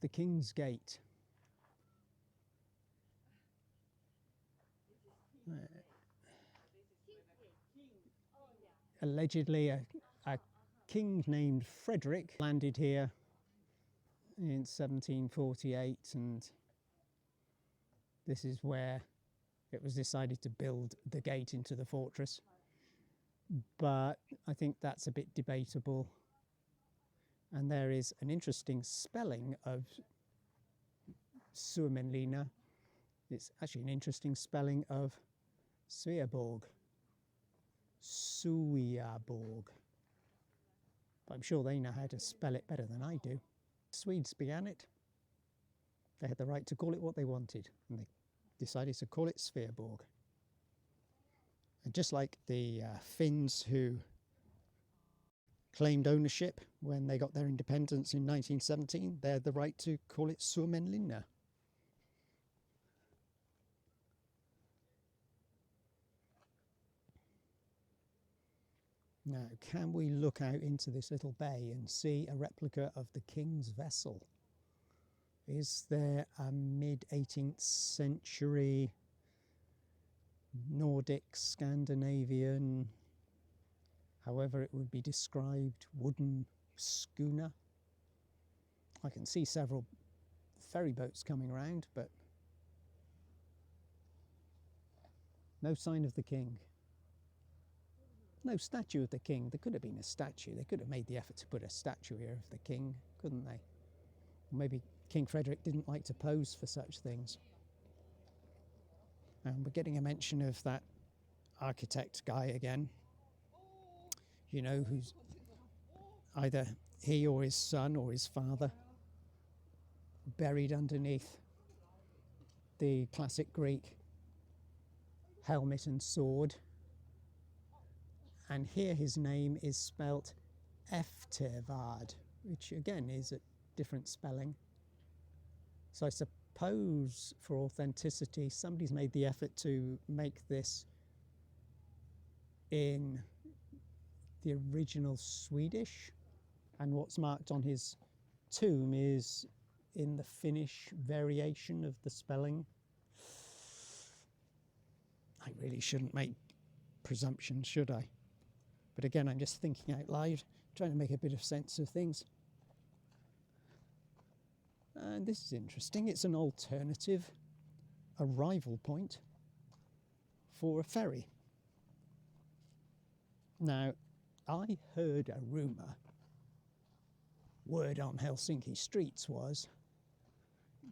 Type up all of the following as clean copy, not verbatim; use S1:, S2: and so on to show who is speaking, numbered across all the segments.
S1: the King's Gate. Allegedly, a king named Frederick landed here in 1748, and this is where it was decided to build the gate into the fortress. But I think that's a bit debatable. And there is an interesting spelling of Suomenlinna. It's actually an interesting spelling of Sveaborg. Sveaborg. But I'm sure they know how to spell it better than I do. Swedes began it. They had the right to call it what they wanted, and they decided to call it Sveaborg. And just like the Finns who claimed ownership when they got their independence in 1917, they had the right to call it Suomenlinna. Now, can we look out into this little bay and see a replica of the King's vessel? Is there a mid-18th century Nordic, Scandinavian, however it would be described, wooden schooner? I can see several ferry boats coming around, but no sign of the King. No statue of the King. There could have been a statue. They could have made the effort to put a statue here of the King, couldn't they? Maybe King Frederick didn't like to pose for such things. And we're getting a mention of that architect guy again. You know, who's either he or his son or his father buried underneath the classic Greek helmet and sword. And here his name is spelt Eftervard, which again is a different spelling. So I suppose for authenticity, somebody's made the effort to make this in the original Swedish. And what's marked on his tomb is in the Finnish variation of the spelling. I really shouldn't make presumptions, should I? But again, I'm just thinking out loud, trying to make a bit of sense of things. And this is interesting. It's an alternative arrival point for a ferry. Now, I heard a rumour, word on Helsinki streets was,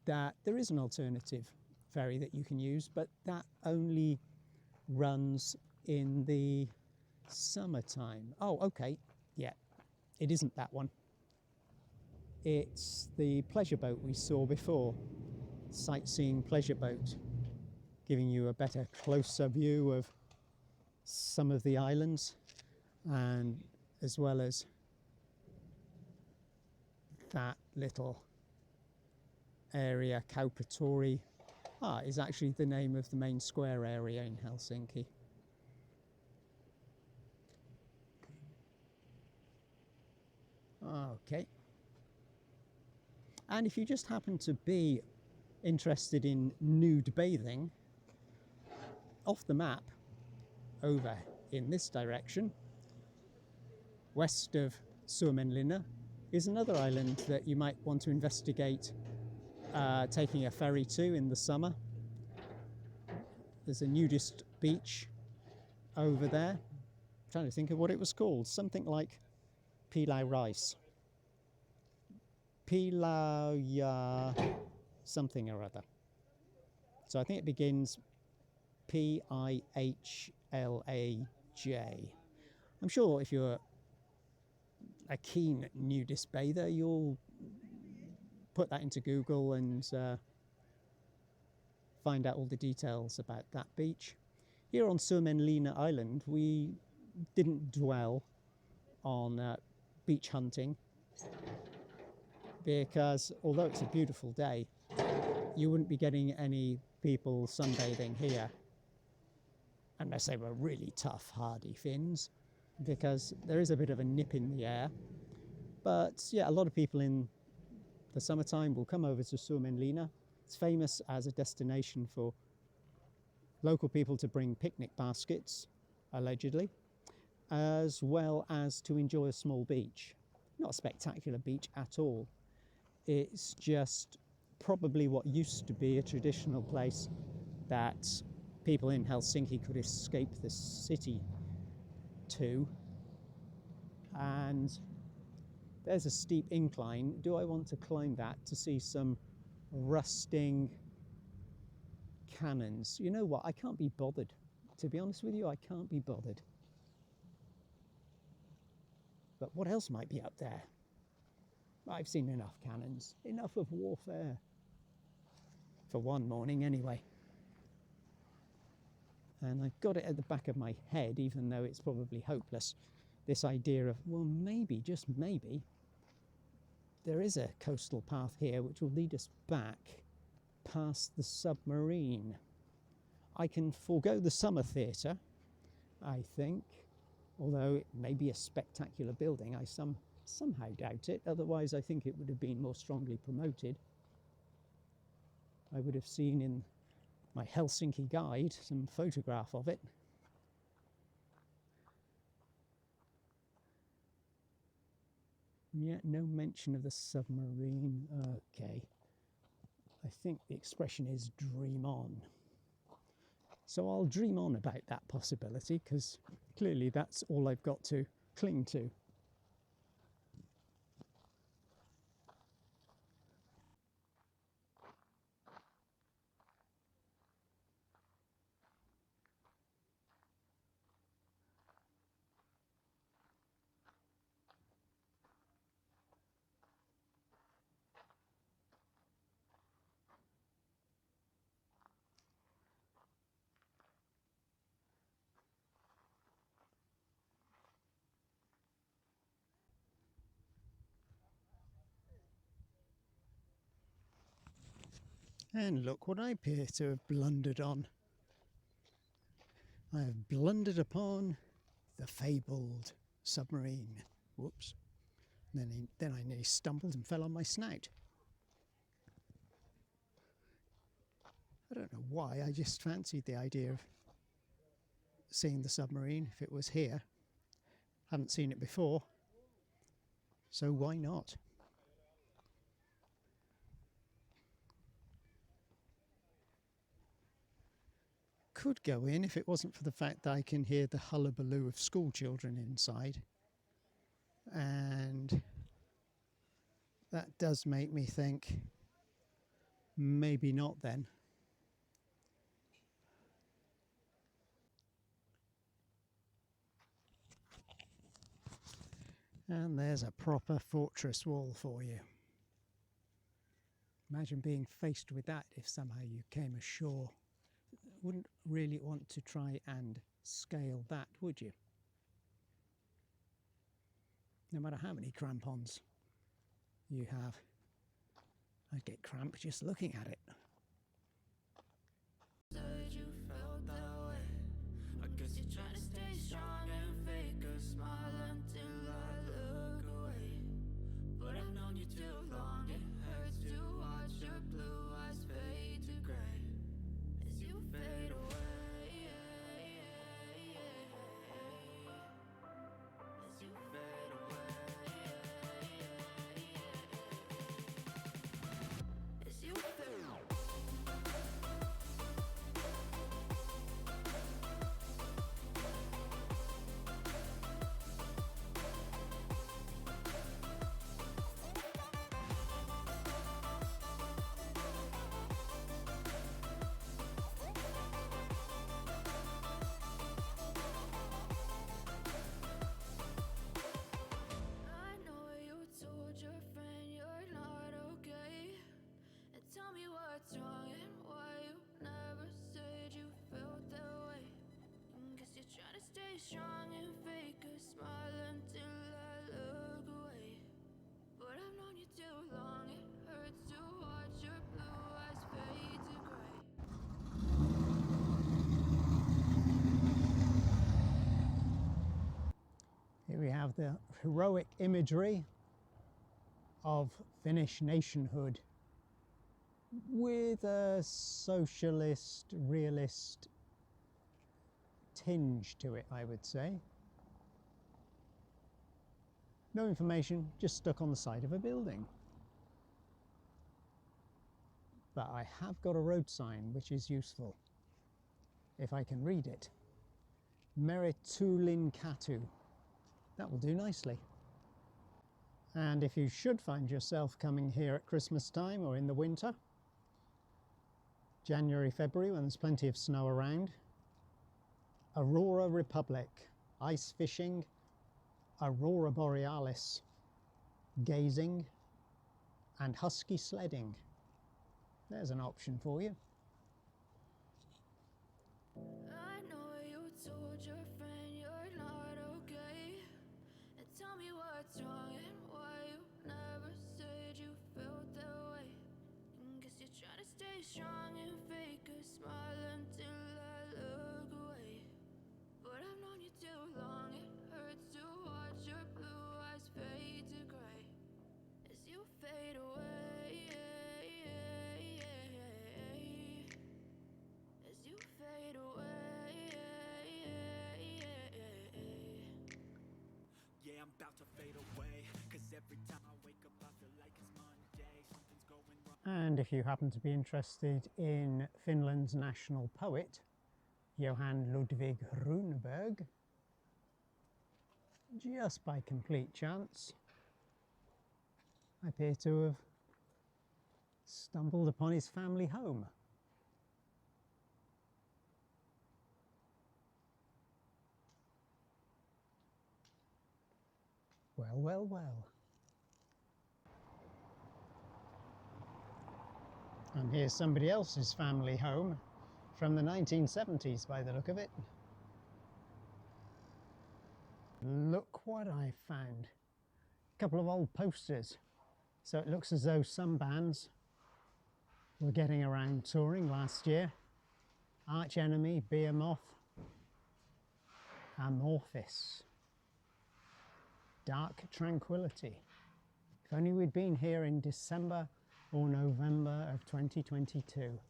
S1: that there is an alternative ferry that you can use, but that only runs in the summertime. Oh, okay, yeah, it isn't that one. It's the pleasure boat we saw before, sightseeing pleasure boat, giving you a better, closer view of some of the islands, and as well as that little area, Kaupatori, is actually the name of the main square area in Helsinki. Okay. And if you just happen to be interested in nude bathing, off the map, over in this direction, west of Suomenlinna, is another island that you might want to investigate taking a ferry to in the summer. There's a nudist beach over there. I'm trying to think of what it was called. Something like Pilau Rice. Pilau something or other. So I think it begins Pihlaj. I'm sure if you're a keen nudist bather, you'll put that into Google and find out all the details about that beach. Here on Suomenlinna Island, we didn't dwell on beach hunting because although it's a beautiful day, you wouldn't be getting any people sunbathing here unless they were really tough, hardy Finns, because there is a bit of a nip in the air. But yeah, a lot of people in the summertime, we'll come over to Suomenlinna. It's famous as a destination for local people to bring picnic baskets, allegedly, as well as to enjoy a small beach. Not a spectacular beach at all. It's just probably what used to be a traditional place that people in Helsinki could escape the city to. And there's a steep incline. Do I want to climb that to see some rusting cannons? You know what? I can't be bothered. To be honest with you, I can't be bothered. But what else might be up there? I've seen enough cannons, enough of warfare. For one morning anyway. And I've got it at the back of my head, even though it's probably hopeless, this idea of, well, maybe, just maybe, there is a coastal path here which will lead us back past the submarine. I can forego the summer theatre, I think, although it may be a spectacular building. I somehow doubt it. Otherwise, I think it would have been more strongly promoted. I would have seen in my Helsinki guide some photograph of it. Yet no mention of the submarine. Okay. I think the expression is dream on. So I'll dream on about that possibility, because clearly that's all I've got to cling to. And look what I appear to have blundered on. I have blundered upon the fabled submarine. Whoops. Then I nearly stumbled and fell on my snout. I don't know why, I just fancied the idea of seeing the submarine if it was here. Haven't seen it before, so why not? Could go in if it wasn't for the fact that I can hear the hullabaloo of school children inside. And that does make me think, maybe not then. And there's a proper fortress wall for you. Imagine being faced with that if somehow you came ashore. Wouldn't really want to try and scale that, would you? No matter how many crampons you have. I'd get cramped just looking at it.
S2: Said you felt that way. I guess you're trying to stay strong and fake a smile until I look away. But I've known you too long, it hurts to watch your blue eyes fade to gray as you fade away. As you fade away. As you fade away. I know you told your friend you're not okay. And tell me what's wrong and why you never said you felt that way. Guess you're trying to stay strong and fake a smile until I look away. But I've known you too long, it hurts to watch your blue eyes fade to gray.
S1: Here we have the heroic imagery of Finnish nationhood with a socialist, realist tinge to it, I would say. No information, just stuck on the side of a building. But I have got a road sign which is useful, if I can read it. Meritulin Katu. That will do nicely. And if you should find yourself coming here at Christmas time or in the winter, January, February, when there's plenty of snow around, Aurora Republic, ice fishing, Aurora Borealis, gazing, and husky sledding. There's an option for you.
S2: I know you told your friend you're not okay, and tell me what's wrong and why you never said you felt that way. Guess you're trying to stay strong and fake a smile until I look away. But I've known you too long, it hurts to watch your blue eyes fade to gray as you fade away, as you fade away.
S3: Yeah, I'm about to fade away, 'cause every time I wake up I feel like it's Monday, something's going wrong.
S1: And if you happen to be interested in Finland's national poet, Johan Ludvig Runeberg, just by complete chance, I appear to have stumbled upon his family home. Well, well, well. And here's somebody else's family home from the 1970s by the look of it. Look what I found. A couple of old posters. So it looks as though some bands were getting around touring last year. Arch Enemy, Behemoth, Amorphis, Dark Tranquility. If only we'd been here in December or November of 2022.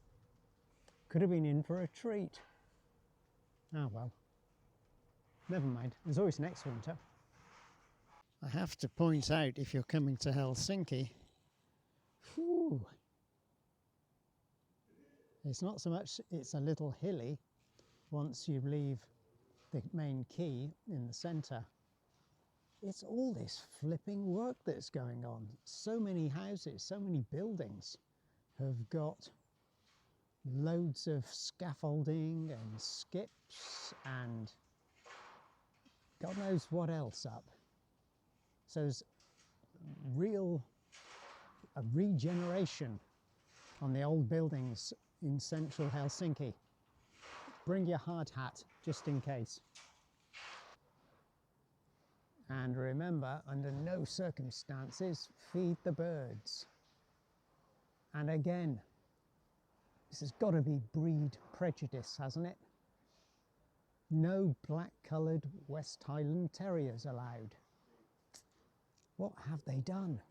S1: Could have been in for a treat. Ah well, never mind, there's always next winter. I have to point out, if you're coming to Helsinki, whew, it's not so much, it's a little hilly once you leave the main quay in the centre. It's all this flipping work that's going on. So many houses, so many buildings have got loads of scaffolding and skips and God knows what else up. So there's a regeneration on the old buildings in central Helsinki. Bring your hard hat just in case. And remember, under no circumstances, feed the birds. And again, this has got to be breed prejudice, hasn't it? No black-coloured West Highland Terriers allowed. What have they done?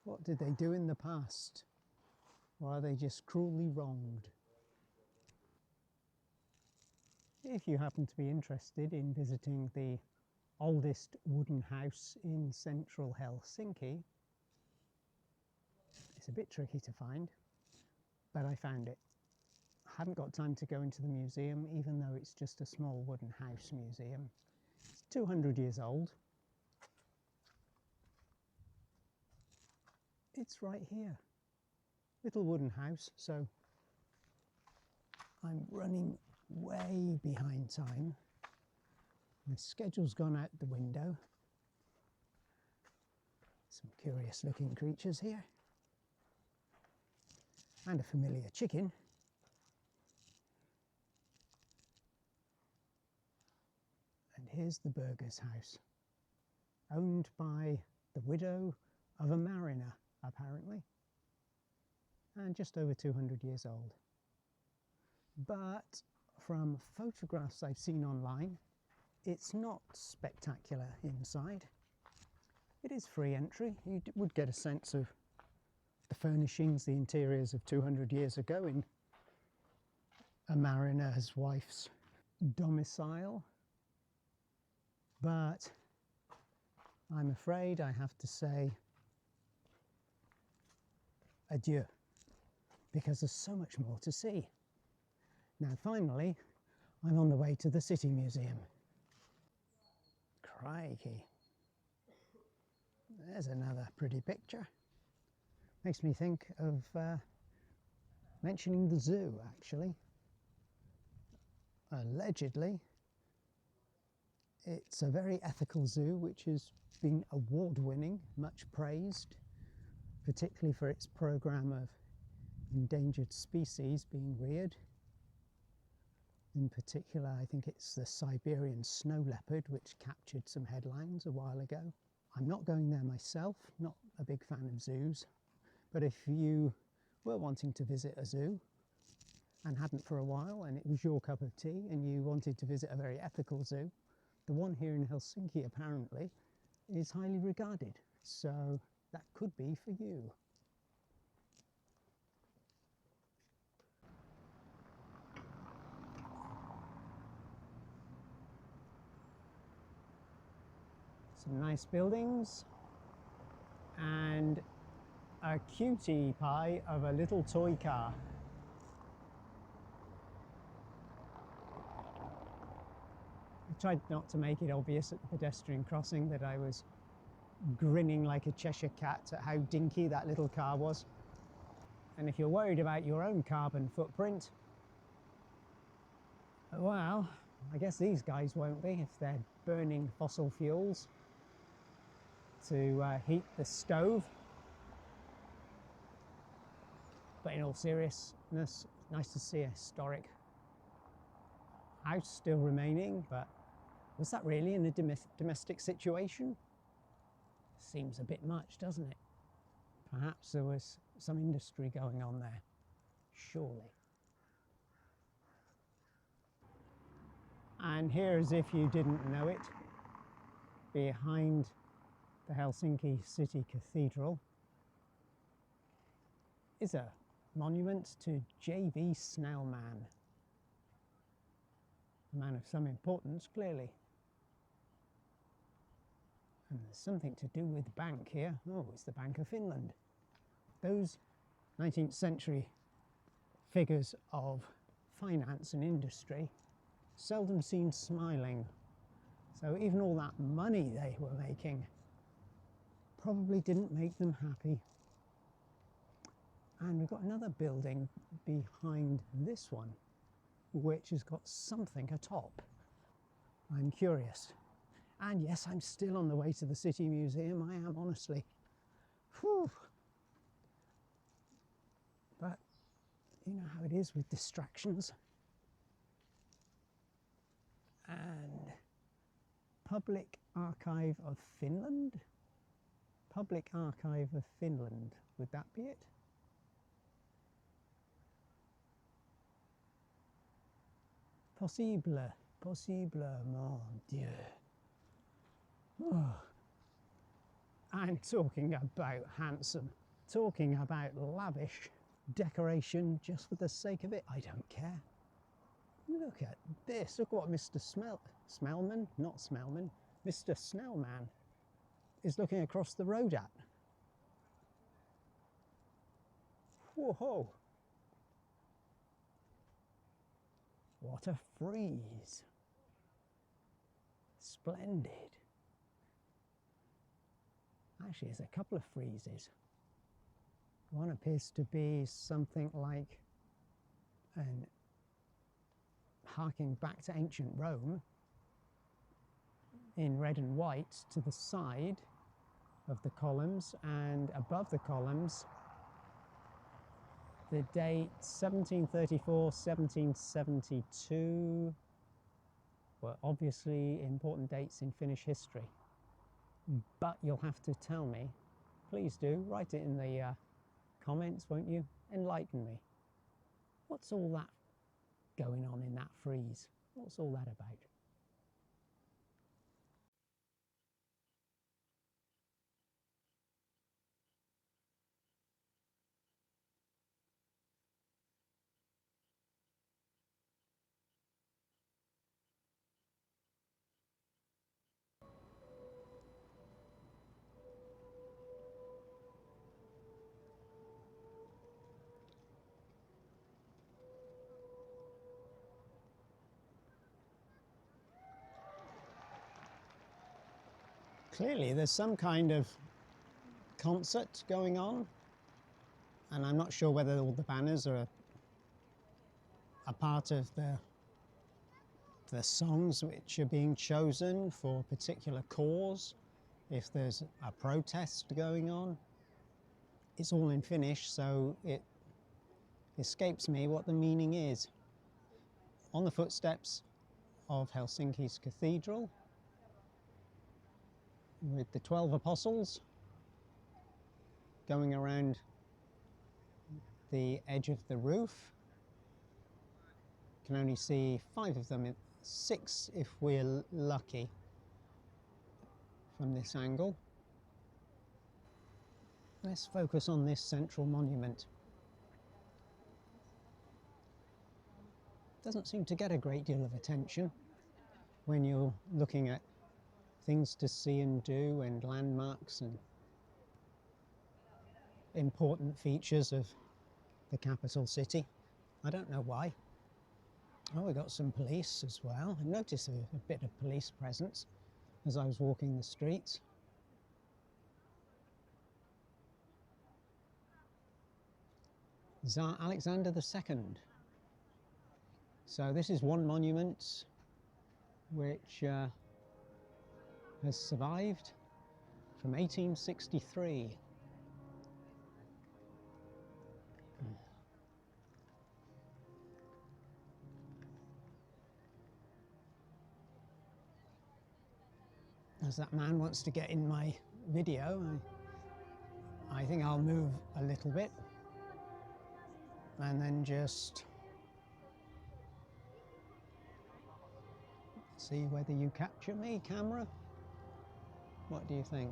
S1: What did they do in the past? Or are they just cruelly wronged? If you happen to be interested in visiting the oldest wooden house in central Helsinki, it's a bit tricky to find, but I found it. I haven't got time to go into the museum, even though it's just a small wooden house museum. It's 200 years old. It's right here. Little wooden house, so I'm running way behind time. My schedule's gone out the window. Some curious looking creatures here. And a familiar chicken. And here's the burgher's house, owned by the widow of a mariner, apparently, and just over 200 years old. But from photographs I've seen online, it's not spectacular inside. It is free entry. You would get a sense of the furnishings, the interiors of 200 years ago in a mariner's wife's domicile. But I'm afraid I have to say adieu, because there's so much more to see. Now finally, I'm on the way to the City Museum. Crikey. There's another pretty picture. Makes me think of mentioning the zoo, actually. Allegedly, it's a very ethical zoo which has been award-winning, much praised, particularly for its programme of endangered species being reared. In particular, I think it's the Siberian snow leopard, which captured some headlines a while ago. I'm not going there myself, not a big fan of zoos, but if you were wanting to visit a zoo and hadn't for a while, and it was your cup of tea, and you wanted to visit a very ethical zoo, the one here in Helsinki apparently is highly regarded, so that could be for you. Some nice buildings and a cutie pie of a little toy car. I tried not to make it obvious at the pedestrian crossing that I was grinning like a Cheshire cat at how dinky that little car was. And if you're worried about your own carbon footprint, well, I guess these guys won't be if they're burning fossil fuels to heat the stove. But in all seriousness, nice to see a historic house still remaining, but was that really in a domestic situation? Seems a bit much, doesn't it? Perhaps there was some industry going on there, surely. And here, as if you didn't know it, behind the Helsinki City Cathedral is a monument to J.V. Snellman. A man of some importance, clearly. And there's something to do with the bank here. Oh, it's the Bank of Finland. Those 19th century figures of finance and industry seldom seen smiling. So even all that money they were making probably didn't make them happy. And we've got another building behind this one, which has got something atop. I'm curious. And yes, I'm still on the way to the City Museum, I am honestly. Whew. But you know how it is with distractions. And Public Archive of Finland? Public Archive of Finland, would that be it? Possible, mon Dieu. Oh. And talking about handsome, talking about lavish decoration just for the sake of it, I don't care. Look at this, look what Mr. Smellman, not Smellman, Mr. Snellman is looking across the road at. Whoa! What a frieze. Splendid. Actually, there's a couple of friezes. One appears to be something like an harking back to ancient Rome in red and white to the side of the columns, and above the columns the date 1734, 1772 were obviously important dates in Finnish history. But you'll have to tell me, please do, write it in the comments, won't you? Enlighten me. What's all that going on in that frieze? What's all that about? Clearly there's some kind of concert going on, and I'm not sure whether all the banners are a part of the songs which are being chosen for a particular cause, if there's a protest going on. It's all in Finnish, so it escapes me what the meaning is. On the footsteps of Helsinki's cathedral, with the 12 apostles going around the edge of the roof. You can only see 5 of them, 6 if we're lucky from this angle. Let's focus on this central monument. Doesn't seem to get a great deal of attention when you're looking at things to see and do and landmarks and important features of the capital city. I don't know why. Oh, we got some police as well. I noticed a bit of police presence as I was walking the streets. Tsar Alexander II. So this is one monument which has survived from 1863. As that man wants to get in my video, I think I'll move a little bit and then just see whether you capture me, camera. What do you think?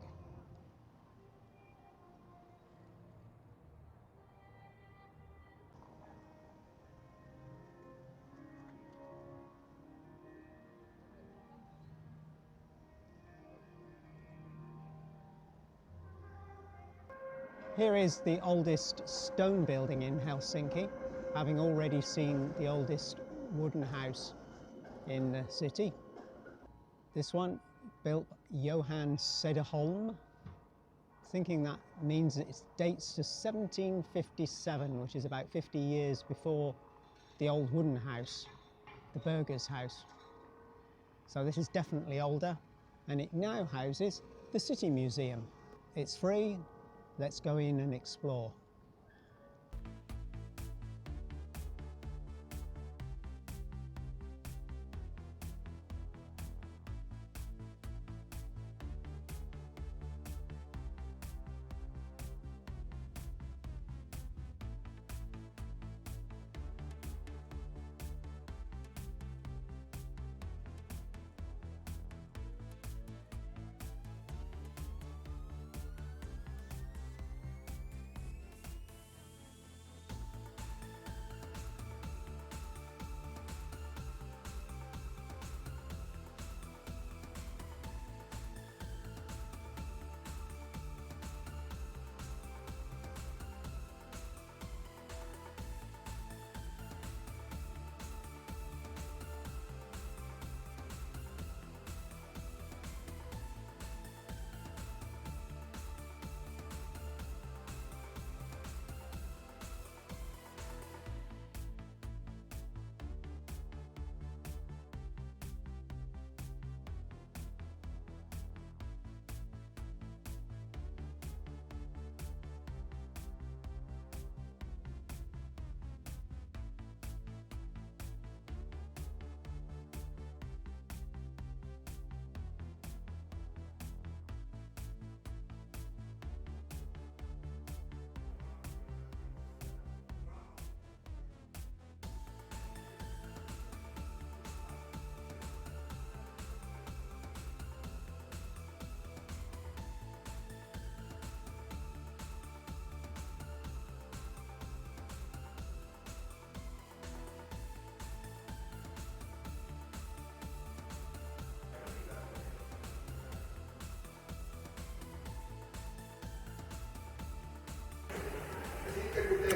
S1: Here is the oldest stone building in Helsinki, having already seen the oldest wooden house in the city. This one, built Johan Cederholm, thinking that means it dates to 1757, which is about 50 years before the old wooden house, the Burger's house. So this is definitely older, and it now houses the City Museum. It's free. Let's go in and explore.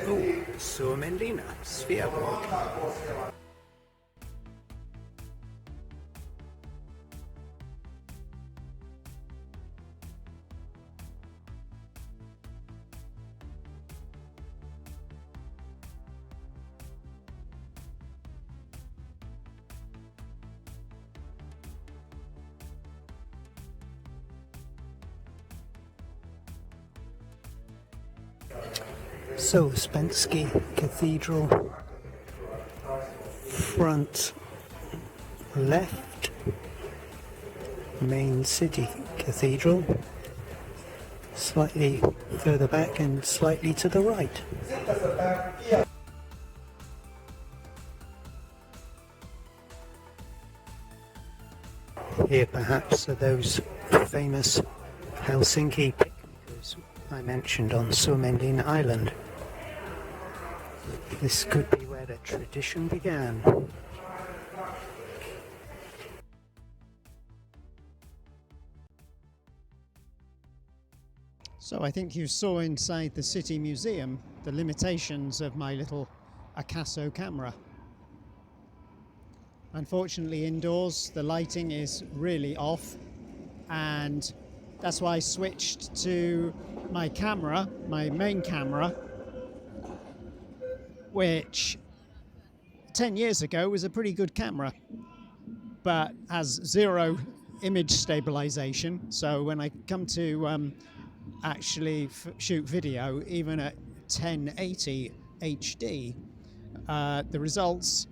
S4: Oh, Suomenlinna Fortress. So, Ouspensky Cathedral, front left, main city cathedral, slightly further back and slightly to the right. Here perhaps are those famous Helsinki picnickers I mentioned on Suomenlinna Island. This could be where the tradition began.
S1: So I think you saw inside the City Museum the limitations of my little Acaso camera. Unfortunately, indoors the lighting is really off, and that's why I switched to my camera, my main camera, which 10 years ago was a pretty good camera, but has zero image stabilization. So when I come to actually shoot video, even at 1080 HD, the results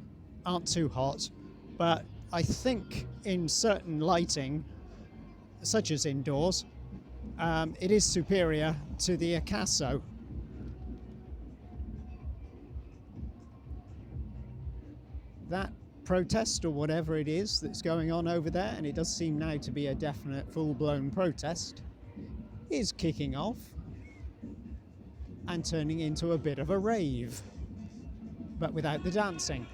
S1: aren't too hot. But I think in certain lighting, such as indoors, it is superior to the Acaso. That protest, or whatever it is that's going on over there, and it does seem now to be a definite full-blown protest, is kicking off and turning into a bit of a rave, but without the dancing.